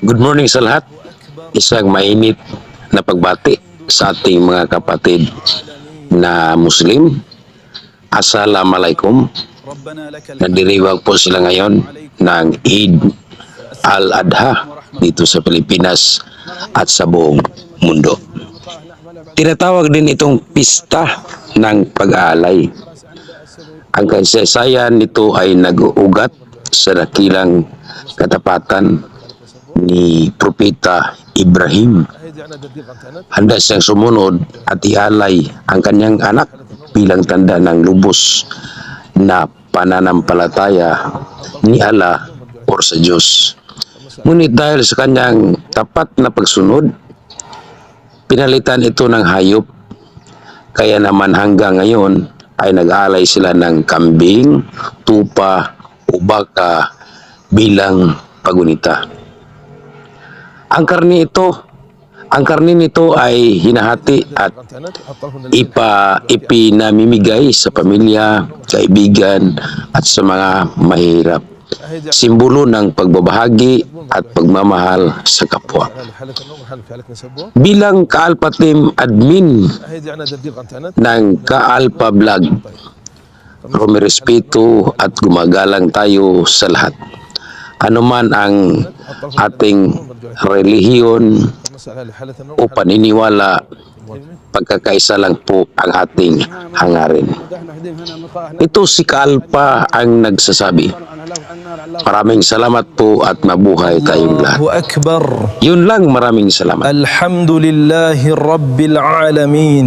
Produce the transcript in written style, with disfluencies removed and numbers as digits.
Good morning sa lahat. Isang mainit na pagbati sa ating mga kapatid na Muslim. Assalamualaikum. Nagdiriwag po sila ngayon ng Eid al-Adha dito sa Pilipinas at sa buong mundo. Tinatawag din itong pista ng pag-aalay. Ang kasaysayan nito ay nag-uugat sa dakilang katapatan ni Propeta Ibrahim. Handa siyang sumunod at ialay ang kanyang anak bilang tanda ng lubos na pananampalataya ni Allah o sa Diyos. Ngunit dahil sa kanyang tapat na pagsunod, pinalitan ito ng hayop. Kaya naman hanggang ngayon ay nag-aalay sila ng kambing, tupa o baka bilang pagunita. Ang karne nito ay hinahati at ipinamimigay sa pamilya, kaibigan at sa mga mahirap. Simbolo ng pagbabahagi at pagmamahal sa kapwa. Bilang kaalpatim admin ng Kaalpa Vlog, rumirespeto at gumagalang tayo sa lahat. Ano man ang ating relihiyon o paniniwala, pagkakaisa lang po ang ating hangarin. Ito si Kaalpa ang nagsasabi. Maraming salamat po at mabuhay tayong lahat. Yun lang, maraming salamat. Alhamdulillahi Rabbil Alamin.